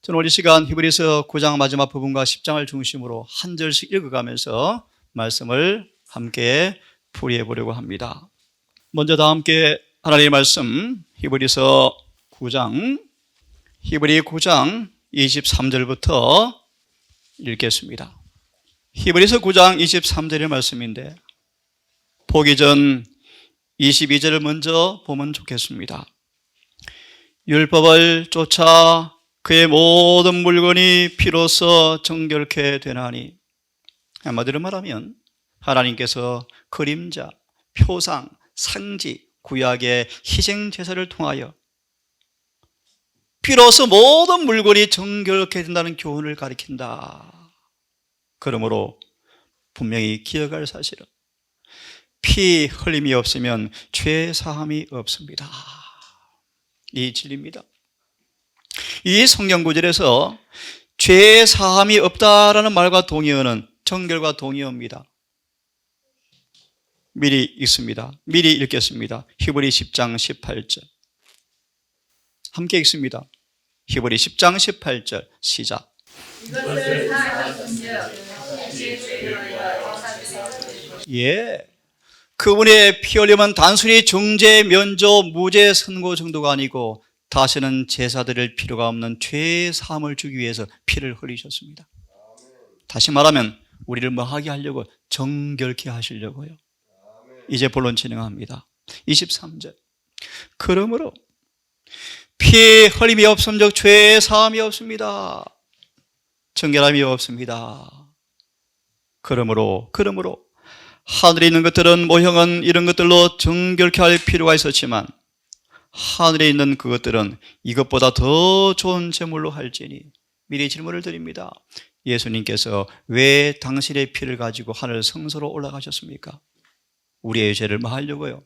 저는 오늘 이 시간 히브리서 9장 마지막 부분과 10장을 중심으로 한 절씩 읽어가면서 말씀을 함께 풀이해 보려고 합니다. 먼저 다 함께 하나님의 말씀 히브리 9장 23절부터 읽겠습니다. 히브리서 9장 23절의 말씀인데 보기 전 22절을 먼저 보면 좋겠습니다. 율법을 쫓아 그의 모든 물건이 피로써 정결케 되나니, 한마디로 말하면 하나님께서 그림자, 표상, 상지, 구약의 희생 제사를 통하여 피로써 모든 물건이 정결케 된다는 교훈을 가리킨다. 그러므로 분명히 기억할 사실은 피 흘림이 없으면 죄 사함이 없습니다. 이 진리입니다. 이 성경 구절에서 죄 사함이 없다라는 말과 동의어는 정결과 동의어입니다. 미리 읽습니다. 미리 읽겠습니다. 히브리 10장 18절 함께 읽습니다. 히브리 10장 18절 시작. 이것을 사하셨으며 예, 그분의 피 흘림은 단순히 정죄, 면조, 무죄, 선고 정도가 아니고 다시는 제사 드릴 필요가 없는 죄 사함을 주기 위해서 피를 흘리셨습니다. 다시 말하면 우리를 뭐하게 하려고? 정결케 하시려고요. 이제 본론 진행합니다. 23절 그러므로 피 흘림이 없음즉 죄 사함이 없습니다. 정결함이 없습니다. 그러므로 하늘에 있는 것들은 모형은 이런 것들로 정결케 할 필요가 있었지만 하늘에 있는 그것들은 이것보다 더 좋은 제물로 할지니. 미리 질문을 드립니다. 예수님께서 왜 당신의 피를 가지고 하늘 성소로 올라가셨습니까? 우리의 죄를 뭐 하려고요?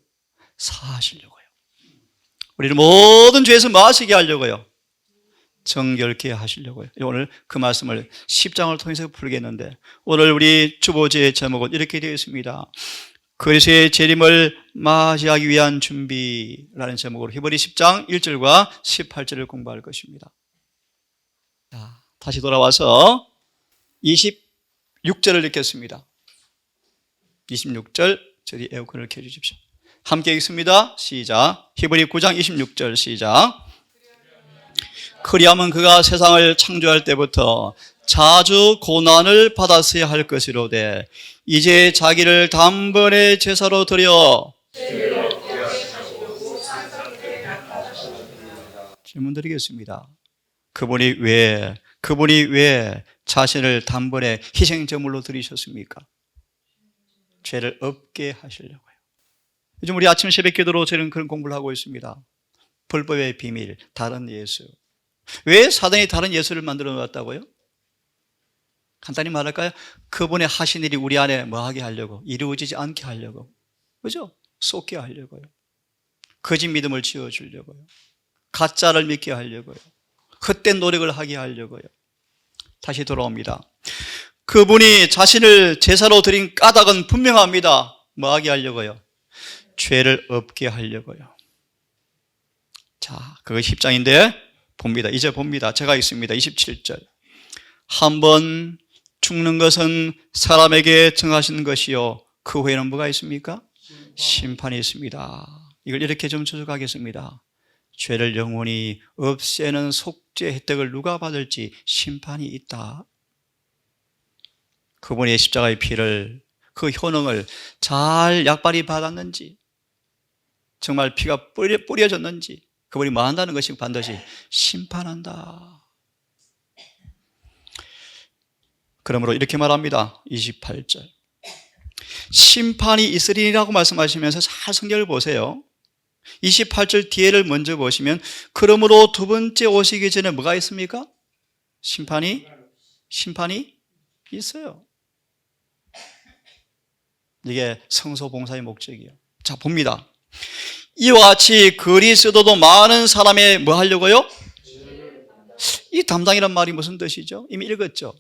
사하시려고요. 우리를 모든 죄에서 마시게 하려고요. 정결케 하시려고요. 오늘 그 말씀을 10장을 통해서 풀겠는데, 오늘 우리 주보제의 제목은 이렇게 되어 있습니다. 그리스도의 재림을 맞이하기 위한 준비라는 제목으로 히브리 10장 1절과 18절을 공부할 것입니다. 자, 다시 돌아와서 26절을 읽겠습니다. 26절, 저리 에어컨을 켜주십시오. 함께 읽습니다. 시작. 히브리 9장 26절 시작. 그리하면 그가 세상을 창조할 때부터 자주 고난을 받았어야 할 것이로되 이제 자기를 단번에 제사로 드려. 질문 드리겠습니다. 그분이 왜 자신을 단번에 희생제물로 드리셨습니까? 죄를 없게 하시려고요. 요즘 우리 아침 새벽 기도로 저는 그런 공부를 하고 있습니다. 불법의 비밀, 다른 예수. 왜 사단이 다른 예수를 만들어 놓았다고요? 간단히 말할까요? 그분의 하신 일이 우리 안에 뭐하게 하려고? 이루어지지 않게 하려고. 그죠? 쏟게 하려고요. 거짓 믿음을 지어주려고요. 가짜를 믿게 하려고요. 헛된 노력을 하게 하려고요. 다시 돌아옵니다. 그분이 자신을 제사로 드린 까닭은 분명합니다. 뭐하게 하려고요? 죄를 없게 하려고요. 자, 그거 10장인데 봅니다. 이제 봅니다. 제가 있습니다. 27절. 한번 죽는 것은 사람에게 정하신 것이요 그 후에는 뭐가 있습니까? 심판이 있습니다. 이걸 이렇게 좀 추적하겠습니다. 죄를 영원히 없애는 속죄 혜택을 누가 받을지 심판이 있다. 그분의 십자가의 피를, 그 효능을 잘 약발이 받았는지, 정말 피가 뿌려졌는지, 그분이 뭐 한다는 것이 반드시 심판한다. 그러므로 이렇게 말합니다. 28절. 심판이 있으리라고 말씀하시면서 잘 성경을 보세요. 28절 뒤에를 먼저 보시면 그러므로 두 번째 오시기 전에 뭐가 있습니까? 심판이 있어요. 이게 성소봉사의 목적이에요. 자, 봅니다. 이와 같이 그리스도도 많은 사람의 뭐 하려고요? 이 담당이란 말이 무슨 뜻이죠? 이미 읽었죠?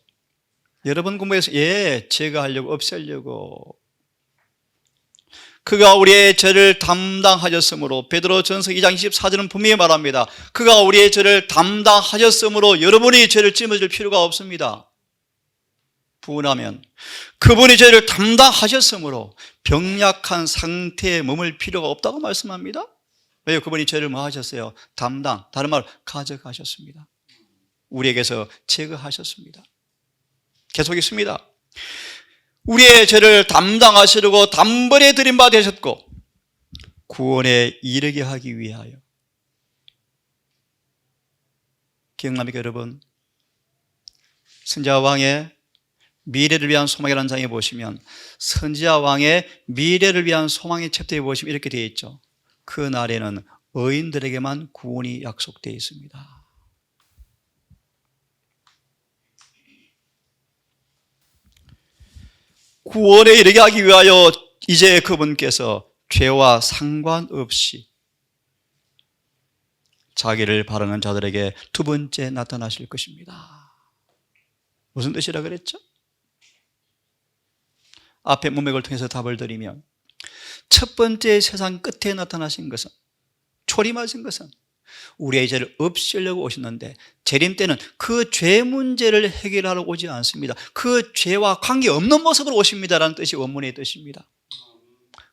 여러분 공부해서 제거하려고, 없애려고. 그가 우리의 죄를 담당하셨으므로 베드로전서 2장 24절은 분명히 말합니다. 그가 우리의 죄를 담당하셨으므로 여러분이 죄를 짊어질 필요가 없습니다. 부은하면 그분이 죄를 담당하셨으므로 병약한 상태에 머물 필요가 없다고 말씀합니다. 왜요? 그분이 죄를 뭐 하셨어요? 담당, 다른 말로 가져가셨습니다. 우리에게서 제거하셨습니다. 계속 있습니다. 우리의 죄를 담당하시려고 단번에 드린 바 되셨고 구원에 이르게 하기 위하여. 기억납니까 여러분? 선지자 왕의 미래를 위한 소망이라는 장에 보시면 선지자 왕의 미래를 위한 소망의 챕터에 보시면 이렇게 되어 있죠. 그 날에는 의인들에게만 구원이 약속되어 있습니다. 구원에 이르게 하기 위하여 이제 그분께서 죄와 상관없이 자기를 바라는 자들에게 두 번째 나타나실 것입니다. 무슨 뜻이라 그랬죠? 앞에 문맥을 통해서 답을 드리면 첫 번째 세상 끝에 나타나신 것은, 초림하신 것은 우리의 죄를 없애려고 오셨는데 재림 때는 그 죄 문제를 해결하러 오지 않습니다. 그 죄와 관계없는 모습으로 오십니다라는 뜻이 원문의 뜻입니다.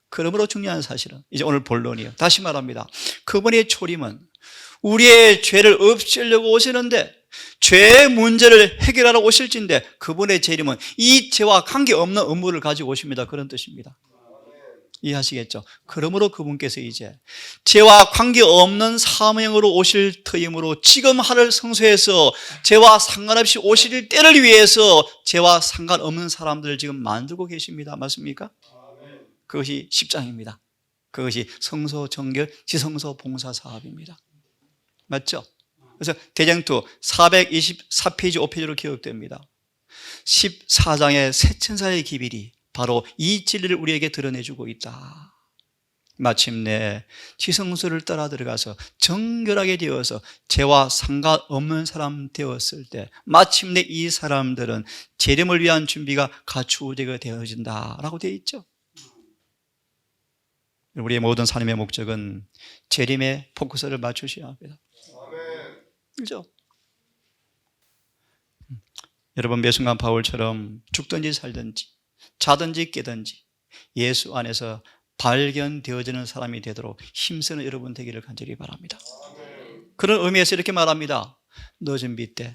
그러므로 중요한 사실은 이제 오늘 본론이에요. 다시 말합니다. 그분의 초림은 우리의 죄를 없애려고 오시는데 죄 문제를 해결하러 오실진데 그분의 재림은 이 죄와 관계없는 업무를 가지고 오십니다. 그런 뜻입니다. 이해하시겠죠? 그러므로 그분께서 이제 죄와 관계없는 사명으로 오실 터이므로 지금 하늘 성소에서 죄와 상관없이 오실 때를 위해서 죄와 상관없는 사람들을 지금 만들고 계십니다. 맞습니까? 그것이 10장입니다. 그것이 성소 정결 지성소 봉사 사업입니다. 맞죠? 그래서 대장투 424페이지 5페이지로 기억됩니다. 14장의 새천사의 기별이 바로 이 진리를 우리에게 드러내주고 있다. 마침내 지성소를 따라 들어가서 정결하게 되어서 죄와 상관없는 사람 되었을 때 마침내 이 사람들은 재림을 위한 준비가 갖추어지게 되어진다라고 되어 있죠. 우리의 모든 삶의 목적은 재림에 포커스를 맞추셔야 합니다. 그렇죠? 여러분 매 순간 바울처럼 죽든지 살든지 자든지 깨든지 예수 안에서 발견되어지는 사람이 되도록 힘쓰는 여러분 되기를 간절히 바랍니다. 그런 의미에서 이렇게 말합니다. 늦은 비 때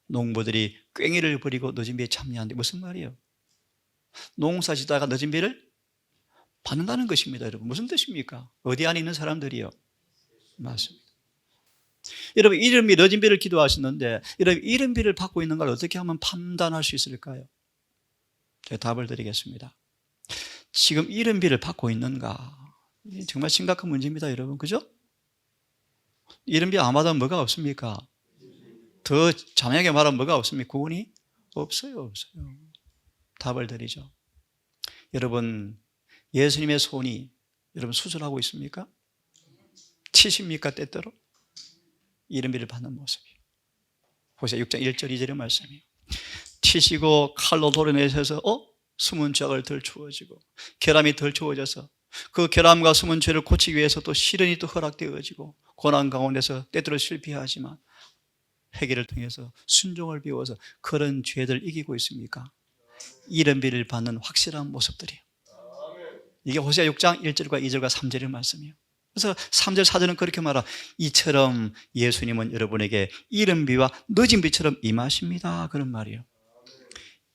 농부들이 꽹이를 버리고 늦은 비에 참여한데 무슨 말이에요? 농사 짓다가 늦은 비를 받는다는 것입니다. 여러분 무슨 뜻입니까? 어디 안에 있는 사람들이요? 맞습니다. 여러분 이른비 늦은 비를 기도하시는데 여러분 이른비를 받고 있는 걸 어떻게 하면 판단할 수 있을까요? 제가 답을 드리겠습니다. 지금 이른비를 받고 있는가? 정말 심각한 문제입니다. 여러분 그죠? 이른비 안 받으면 뭐가 없습니까? 더 자명하게 말하면 뭐가 없습니까? 구원이 없어요. 답을 드리죠. 여러분 예수님의 손이 여러분 수술하고 있습니까? 치십니까? 때때로? 이른비를 받는 모습이에요. 호세아 6장 1절 2절의 말씀이에요. 치시고 칼로 도려내셔서 숨은 죄악을 덜 추워지고 결함이 덜 추워져서 그 결함과 숨은 죄를 고치기 위해서 또 시련이 또 허락되어지고 고난 가운데서 때때로 실패하지만 회개를 통해서 순종을 배워서 그런 죄들 이기고 있습니까? 이른비를 받는 확실한 모습들이에요. 이게 호세아 6장 1절과 2절과 3절의 말씀이에요. 그래서 3절 4절은 그렇게 말하 이처럼 예수님은 여러분에게 이른비와 늦은 비처럼 임하십니다. 그런 말이에요.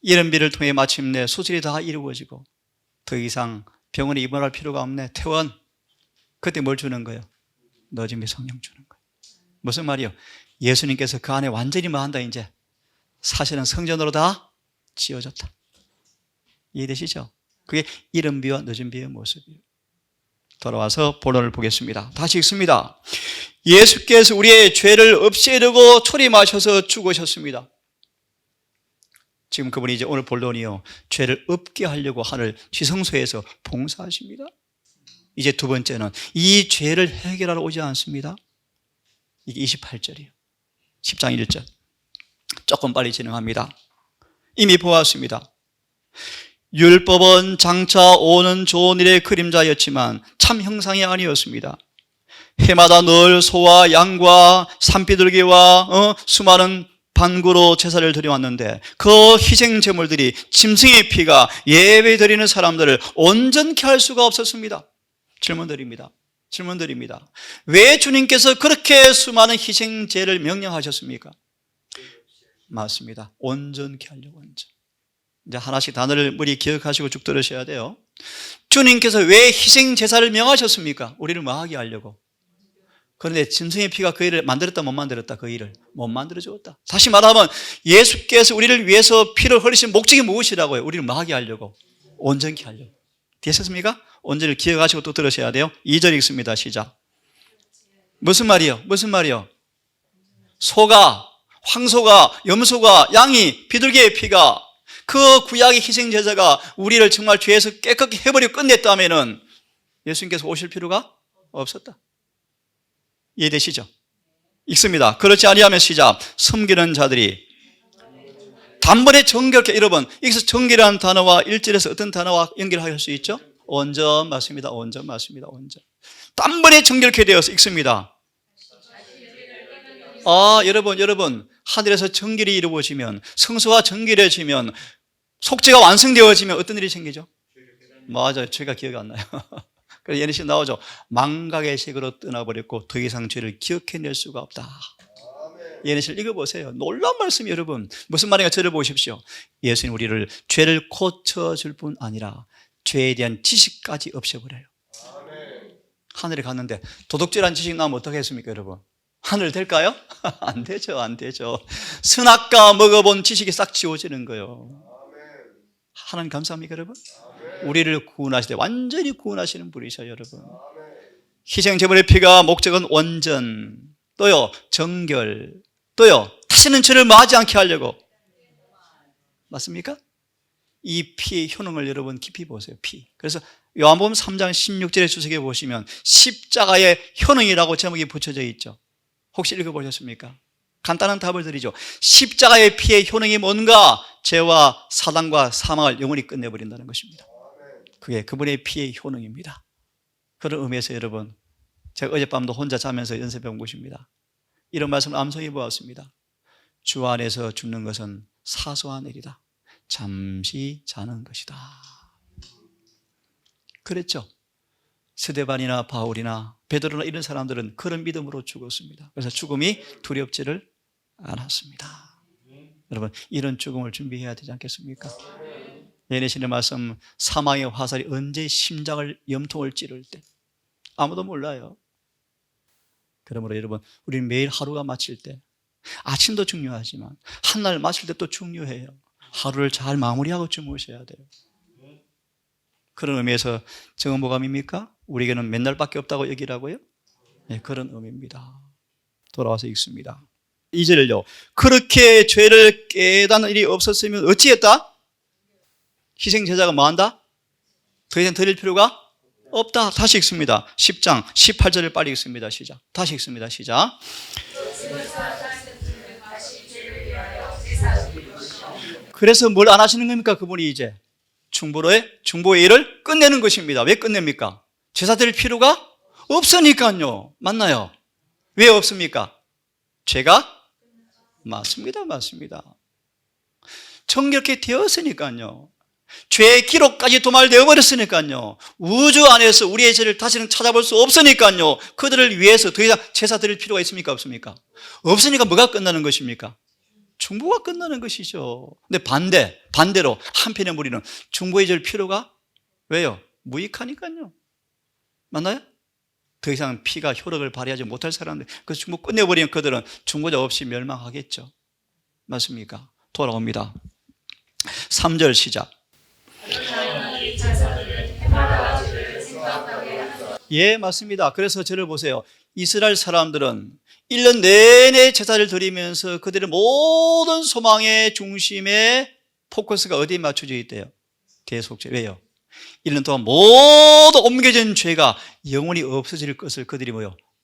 이른비를 통해 마침내 수술이 다 이루어지고 더 이상 병원에 입원할 필요가 없네. 퇴원. 그때 뭘 주는 거예요? 늦은 비 성령 주는 거예요. 무슨 말이에요? 예수님께서 그 안에 완전히 뭐 한다 이제 사실은 성전으로 다 지어졌다. 이해되시죠? 그게 이른비와 늦은 비의 모습이에요. 돌아와서 본론을 보겠습니다. 다시 읽습니다. 예수께서 우리의 죄를 없애려고 초림하셔서 죽으셨습니다. 지금 그분이 이제 오늘 본론이요. 죄를 없게 하려고 하늘 지성소에서 봉사하십니다. 이제 두 번째는 이 죄를 해결하러 오지 않습니다. 이게 28절이에요. 10장 1절. 조금 빨리 진행합니다. 이미 보았습니다. 율법은 장차 오는 좋은 일의 그림자였지만 참 형상이 아니었습니다. 해마다 늘 소와 양과 산비둘기와 수많은 반구로 제사를 드려왔는데 그 희생 제물들이 짐승의 피가 예배 드리는 사람들을 온전케 할 수가 없었습니다. 질문드립니다. 왜 주님께서 그렇게 수많은 희생제를 명령하셨습니까? 맞습니다. 온전케 하려고. 이제 하나씩 단어를 미리 기억하시고 쭉 들으셔야 돼요. 주님께서 왜 희생제사를 명하셨습니까? 우리를 뭐 하게 하려고. 그런데 짐승의 피가 그 일을 만들었다 못 만들었다? 그 일을 못 만들어 주었다. 다시 말하면 예수께서 우리를 위해서 피를 흘리신 목적이 무엇이라고요? 우리를 뭐 하게 하려고? 온전케 하려고. 되셨습니까? 온전히 기억하시고 또 들으셔야 돼요. 2절 읽습니다. 시작. 무슨 말이요? 소가, 황소가, 염소가, 양이, 비둘기의 피가 그 구약의 희생제사가 우리를 정말 죄에서 깨끗이 해버리고 끝냈다면은 예수님께서 오실 필요가 없었다. 이해되시죠? 읽습니다. 그렇지 아니하면 시작. 섬기는 자들이 단번에 정결케. 여러분, 여기서 정결이라는 단어와 1절에서 어떤 단어와 연결할 수 있죠? 온전. 맞습니다. 온전. 단번에 정결케 되어서 읽습니다. 여러분 하늘에서 정결이 이루어지면, 성소가 정결해지면, 속죄가 완성되어지면 어떤 일이 생기죠? 맞아요. 죄가 기억이 안 나요. 그래서 예언시 나오죠. 망각의 색으로 떠나버렸고 더 이상 죄를 기억해낼 수가 없다. 예언시를 읽어보세요. 놀라운 말씀이 여러분. 무슨 말인가 저를 보십시오. 예수님 우리를 죄를 고쳐줄 뿐 아니라 죄에 대한 지식까지 없애버려요. 하늘에 갔는데 도덕질한 지식 나오면 어떻게 했습니까 여러분? 하늘 될까요? 안 되죠. 선악과 먹어본 지식이 싹 지워지는 거예요. 하나님 감사합니까 여러분? 우리를 구원하실 때 완전히 구원하시는 분이셔요 여러분. 희생제물의 피가 목적은 원전, 또요 정결, 또요 다시는 죄를 마하지 않게 하려고. 맞습니까? 이 피의 효능을 여러분 깊이 보세요. 피. 그래서 요한복음 3장 16절의 주석에 보시면 십자가의 효능이라고 제목이 붙여져 있죠. 혹시 읽어보셨습니까? 간단한 답을 드리죠. 십자가의 피의 효능이 뭔가? 죄와 사단과 사망을 영원히 끝내버린다는 것입니다. 그게 그분의 피의 효능입니다. 그런 의미에서 여러분, 제가 어젯밤도 혼자 자면서 연습해본 것입니다. 이런 말씀을 암송해 보았습니다. 주 안에서 죽는 것은 사소한 일이다. 잠시 자는 것이다. 그랬죠. 스데반이나 바울이나 베드로나 이런 사람들은 그런 믿음으로 죽었습니다. 그래서 죽음이 두렵지를 않았습니다. 여러분, 이런 죽음을 준비해야 되지 않겠습니까? 예내신의 말씀, 사망의 화살이 언제 심장을 염통을 찌를 때 아무도 몰라요. 그러므로 여러분, 우리는 매일 하루가 마칠 때, 아침도 중요하지만 한날 마칠 때 또 중요해요. 하루를 잘 마무리하고 주무셔야 돼요. 그런 의미에서 정언보감입니까? 우리에게는 맨날밖에 없다고 여기라고요? 네, 그런 의미입니다. 돌아와서 읽습니다. 2절을요. 그렇게 죄를 깨닫는 일이 없었으면 어찌했다? 희생제사가 뭐한다? 더 이상 드릴 필요가 없다. 다시 읽습니다. 10장 18절을 빨리 읽습니다. 시작. 다시 읽습니다. 시작. 그래서 뭘 안 하시는 겁니까? 그분이 이제 중보의 일을 끝내는 것입니다. 왜 끝냅니까? 제사 드릴 필요가 없으니까요. 맞나요? 왜 없습니까? 죄가 맞습니다. 정결케 되었으니까요. 죄의 기록까지 도말되어 버렸으니까요. 우주 안에서 우리의 죄를 다시는 찾아볼 수 없으니까요. 그들을 위해서 더 이상 제사 드릴 필요가 있습니까? 없습니까? 없으니까 뭐가 끝나는 것입니까? 중보가 끝나는 것이죠. 근데 반대로 한편의 무리는 중보해 줄 필요가 왜요? 무익하니까요. 맞나요? 더 이상 피가 효력을 발휘하지 못할 사람들, 그 중보 끝내버리면 그들은 중보자 없이 멸망하겠죠. 맞습니까? 돌아옵니다. 3절 시작. 예, 맞습니다. 그래서 저를 보세요. 이스라엘 사람들은 1년 내내 제사를 드리면서 그들의 모든 소망의 중심에 포커스가 어디에 맞춰져 있대요? 대속죄. 왜요? 1년 동안 모두 옮겨진 죄가 영원히 없어질 것을 그들이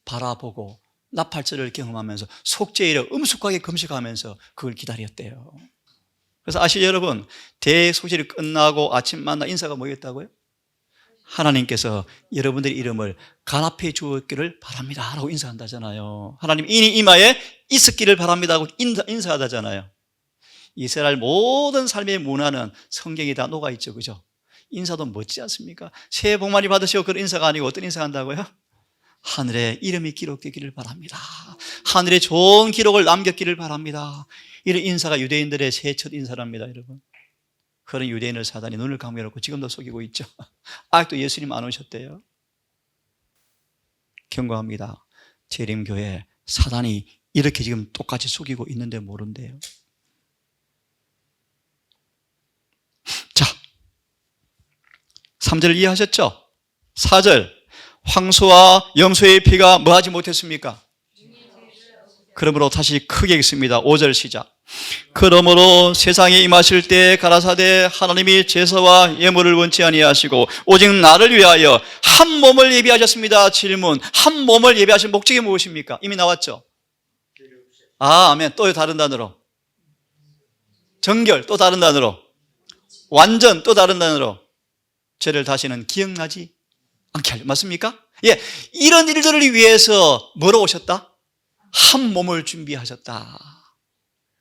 바라보고 나팔절을 경험하면서 속죄일을 엄숙하게 금식하면서 그걸 기다렸대요. 그래서 아시죠 여러분? 대속실이 끝나고 아침 만나 인사가 뭐였다고요? 하나님께서 여러분들의 이름을 간합해 주었기를 바랍니다 라고 인사한다잖아요. 하나님 이니 이마에 있었기를 바랍니다 하고 인사하다잖아요. 이스라엘 모든 삶의 문화는 성경이 다 녹아있죠. 그죠? 인사도 멋지지 않습니까? 새해 복 많이 받으시고 그런 인사가 아니고 어떤 인사 한다고요? 하늘에 이름이 기록되기를 바랍니다. 하늘에 좋은 기록을 남겼기를 바랍니다. 이런 인사가 유대인들의 새해 첫 인사랍니다, 여러분. 그런 유대인을 사단이 눈을 감겨놓고 지금도 속이고 있죠. 아직도 예수님 안 오셨대요. 경고합니다. 재림교회 사단이 이렇게 지금 똑같이 속이고 있는데 모른대요. 자, 3절 이해하셨죠? 4절 황소와 염소의 피가 뭐하지 못했습니까? 그러므로 다시 크게 읽습니다. 5절 시작. 그러므로 세상에 임하실 때 가라사대 하나님이 제사와 예물을 원치 아니하시고 오직 나를 위하여 한 몸을 예비하셨습니다. 질문, 한 몸을 예비하신 목적이 무엇입니까? 이미 나왔죠? 아멘. 또 다른 단어로 정결, 또 다른 단어로 완전, 또 다른 단어로 죄를 다시는 기억나지 않게 하려. 맞습니까? 예, 이런 일들을 위해서 뭐로 오셨다? 한 몸을 준비하셨다.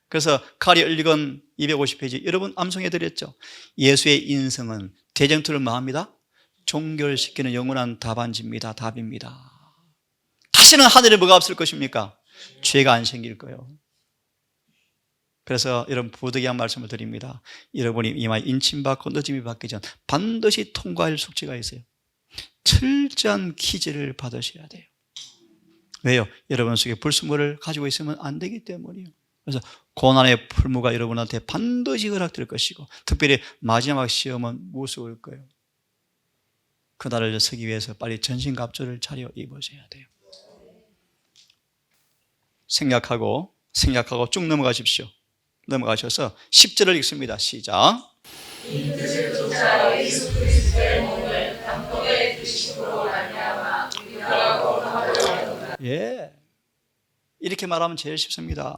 그래서 카리 을리건 250페이지 여러분 암송해 드렸죠. 예수의 인성은 대쟁투를 뭐합니다? 종결시키는 영원한 답안지입니다. 답입니다. 다시는 하늘에 뭐가 없을 것입니까? 죄가 안 생길 거예요. 그래서 여러분 부득이한 말씀을 드립니다. 여러분이 이마에 인침받고 늦음이 받기 전 반드시 통과할 숙제가 있어요. 철저한 퀴즈를 받으셔야 돼요. 왜요? 여러분 속에 불순물을 가지고 있으면 안 되기 때문이에요. 그래서 고난의 풀무가 여러분한테 반드시 허락될 것이고 특별히 마지막 시험은 무서울 거예요. 그날을 서기 위해서 빨리 전신갑주를 차려 입으셔야 돼요. 생략하고 쭉 넘어가십시오. 넘어가셔서 10절을 읽습니다. 시작. 이 뜻을 쫓아 예수 그리스도의 몸을 단번에 드심으로 말미암아 유하고 하려고. 예, 이렇게 말하면 제일 쉽습니다.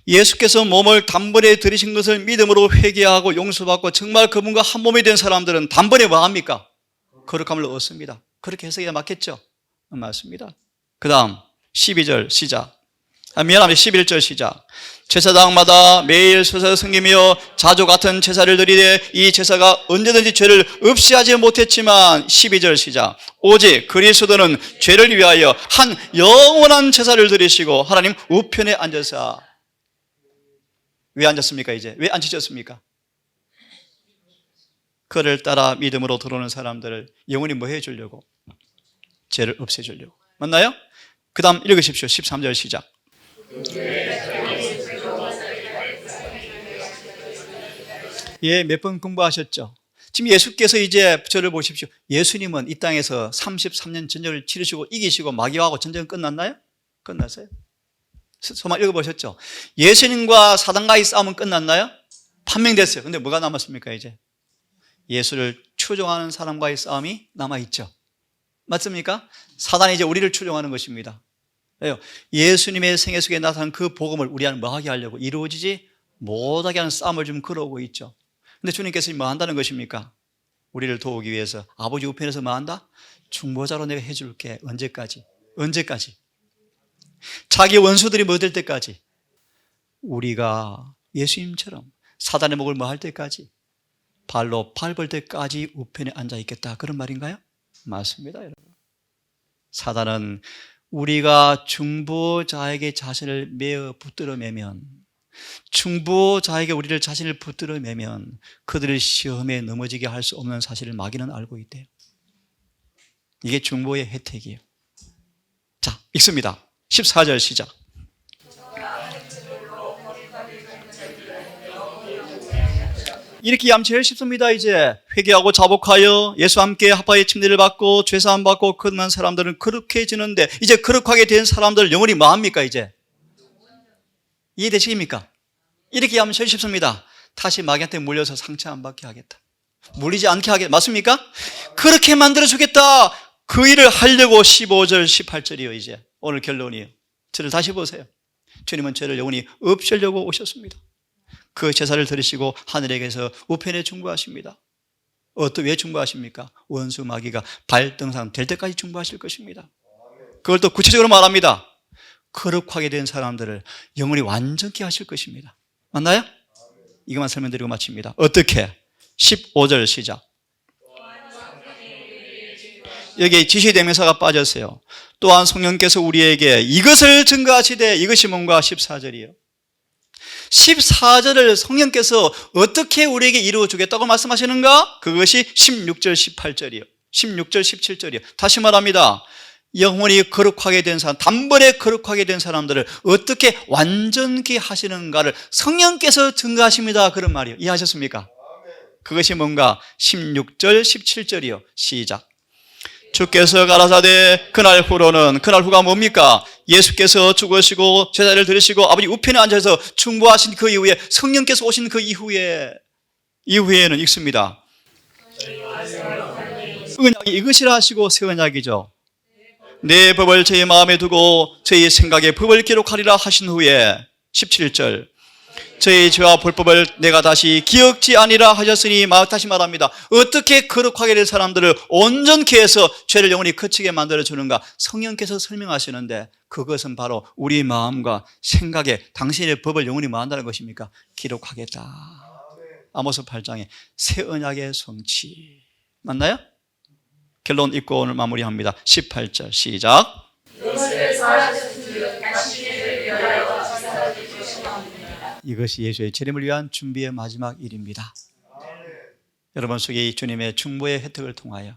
예수께서 몸을 단번에 들이신 것을 믿음으로 회개하고 용서받고 정말 그분과 한 몸이 된 사람들은 단번에 뭐합니까? 거룩함을 얻습니다. 그렇게 해석이 맞겠죠? 맞습니다. 그 다음 12절 시작. 미안합니다. 11절 시작. 제사장마다 매일 서서 섬기며 자주 같은 제사를 드리되 이 제사가 언제든지 죄를 없이 하지 못했지만 12절 시작. 오직 그리스도는 죄를 위하여 한 영원한 제사를 드리시고 하나님 우편에 앉으사. 왜 앉았습니까? 이제 왜 앉으셨습니까? 그를 따라 믿음으로 들어오는 사람들을 영원히 뭐 해주려고? 죄를 없애주려고. 맞나요? 그 다음 읽으십시오. 13절 시작. 예, 몇 번 공부하셨죠? 지금 예수께서 이제 저를 보십시오. 예수님은 이 땅에서 33년 전쟁을 치르시고 이기시고 마귀하고 전쟁 끝났나요? 끝났어요. 소만 읽어보셨죠? 예수님과 사단과의 싸움은 끝났나요? 판명됐어요. 근데 뭐가 남았습니까 이제? 예수를 추종하는 사람과의 싸움이 남아있죠. 맞습니까? 사단이 이제 우리를 추종하는 것입니다. 왜요? 예수님의 생애 속에 나타난 그 복음을 우리는 뭐하게 하려고 이루어지지 못하게 하는 싸움을 좀 걸어오고 있죠. 근데 주님께서 뭐 한다는 것입니까? 우리를 도우기 위해서 아버지 우편에서 뭐 한다? 중보자로 내가 해줄게. 언제까지? 언제까지? 자기 원수들이 뭐 될 때까지? 우리가 예수님처럼 사단의 목을 뭐 할 때까지? 발로 밟을 때까지 우편에 앉아 있겠다. 그런 말인가요? 맞습니다, 여러분. 사단은 우리가 중보자에게 자신을 매어 붙들어 매면, 중보자에게 우리를 자신을 붙들어 매면 그들을 시험에 넘어지게 할 수 없는 사실을 마귀는 알고 있대요. 이게 중보의 혜택이에요. 자, 읽습니다. 14절 시작. 이렇게 하면 제일 쉽습니다. 이제 회개하고 자복하여 예수와 함께 합하의 침례를 받고 죄사함 받고 거듭난 사람들은 거룩해지는데 이제 거룩하게 된 사람들 영혼이 뭐합니까 이제? 이해되십니까? 이렇게 하면 제일 쉽습니다. 다시 마귀한테 물려서 상처 안 받게 하겠다. 물리지 않게 하겠다. 맞습니까? 그렇게 만들어주겠다. 그 일을 하려고 15절 18절이요 이제 오늘 결론이에요. 저를 다시 보세요. 주님은 저를 영원히 없애려고 오셨습니다. 그 제사를 드리시고 하늘에게서 우편에 중보하십니다. 왜 중보하십니까? 원수 마귀가 발등상 될 때까지 중보하실 것입니다. 그걸 또 구체적으로 말합니다. 거룩하게 된 사람들을 영원히 완전케 하실 것입니다. 맞나요? 이것만 설명드리고 마칩니다. 어떻게? 15절 시작. 여기 지시대명사가 빠졌어요. 또한 성령께서 우리에게 이것을 증거하시되, 이것이 뭔가? 14절이요. 14절을 성령께서 어떻게 우리에게 이루어주겠다고 말씀하시는가? 그것이 16절 18절이요 16절 17절이요 다시 말합니다. 영원히 거룩하게 된 사람, 단번에 거룩하게 된 사람들을 어떻게 완전케 하시는가를 성령께서 증거하십니다. 그런 말이에요. 이해하셨습니까? 그것이 뭔가? 16절 17절이요 시작. 주께서 가라사대 그날 후가 뭡니까? 예수께서 죽으시고 제사를 드리시고 아버지 우편에 앉아서 중보하신 그 이후에 성령께서 오신 그 이후에는 읽습니다. 언약이 이것이라 하시고 새 언약이죠. 내 법을 저희 마음에 두고 저희 생각에 법을 기록하리라 하신 후에 17절 저희 죄와 불법을 내가 다시 기억지 아니라 하셨으니 다시 말합니다. 어떻게 거룩하게 될 사람들을 온전케 해서 죄를 영원히 그치게 만들어주는가? 성령께서 설명하시는데 그것은 바로 우리 마음과 생각에 당신의 법을 영원히 뭐 한다는 것입니까? 기록하겠다. 아모스 8장에 새 언약의 성취. 맞나요? 결론 읽고 오늘 마무리합니다. 18절 시작. 이것이 예수의 재림을 위한 준비의 마지막 일입니다. 여러분 속에 이 주님의 중보의 혜택을 통하여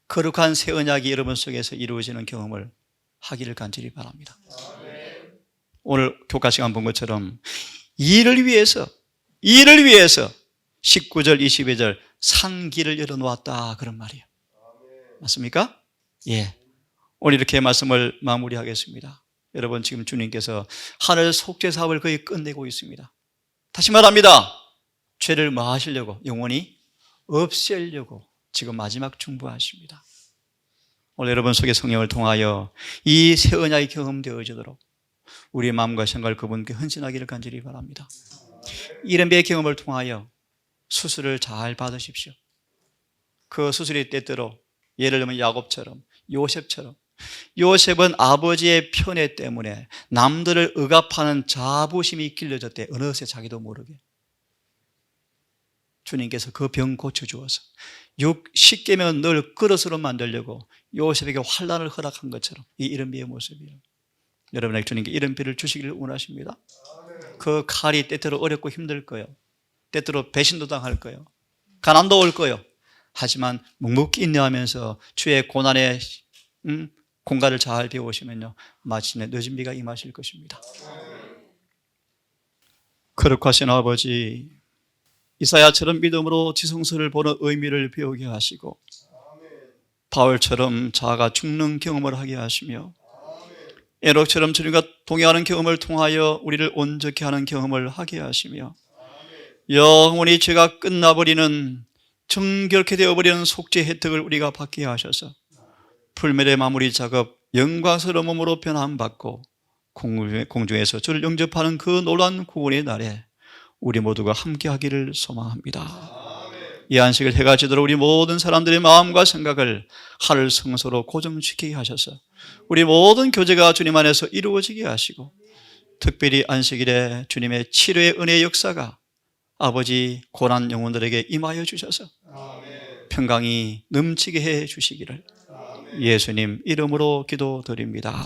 거룩한 새 언약이 여러분 속에서 이루어지는 경험을 하기를 간절히 바랍니다. 오늘 교과 시간 본 것처럼 이를 위해서 19절 22절 산 길을 열어놓았다 그런 말이에요. 맞습니까? 예. 오늘 이렇게 말씀을 마무리하겠습니다. 여러분 지금 주님께서 하늘 속죄 사업을 거의 끝내고 있습니다. 다시 말합니다. 죄를 뭐 하시려고? 영원히 없애려고 지금 마지막 중보하십니다. 오늘 여러분 속에 성령을 통하여 이 새 언약이 경험되어지도록 우리의 마음과 생각을 그분께 헌신하기를 간절히 바랍니다. 이런 배의 경험을 통하여 수술을 잘 받으십시오. 그 수술이 때때로 예를 들면 야곱처럼 요셉처럼 요셉은 아버지의 편애 때문에 남들을 억압하는 자부심이 길러졌대. 어느새 자기도 모르게 주님께서 그 병 고쳐주어서 10계명은 늘 그릇으로 만들려고 요셉에게 환난을 허락한 것처럼 이 이른 비의 모습이에요. 여러분에게 주님께 이른 비를 주시기를 원하십니다. 그 칼이 때때로 어렵고 힘들 거예요. 때때로 배신도 당할 거예요. 가난도 올 거예요. 하지만 묵묵히 인내하면서 주의 고난의 공간을 잘 배우시면요 마침내 늦은 비가 임하실 것입니다. 거룩하신 아버지, 이사야처럼 믿음으로 지성서를 보는 의미를 배우게 하시고 바울처럼 자아가 죽는 경험을 하게 하시며 에녹처럼 주님과 동행하는 경험을 통하여 우리를 온전케 하는 경험을 하게 하시며 영원히 죄가 끝나버리는 정결케 되어버리는 속죄 혜택을 우리가 받게 하셔서 불멸의 마무리 작업 영광스러운 몸으로 변함받고 공중에서 주를 영접하는 그 놀라운 구원의 날에 우리 모두가 함께하기를 소망합니다. 이 안식을 해가 지도록 우리 모든 사람들의 마음과 생각을 하늘 성소로 고정시키게 하셔서 우리 모든 교제가 주님 안에서 이루어지게 하시고 특별히 안식일에 주님의 치료의 은혜의 역사가 아버지 고난 영혼들에게 임하여 주셔서 평강이 넘치게 해 주시기를 예수님 이름으로 기도드립니다.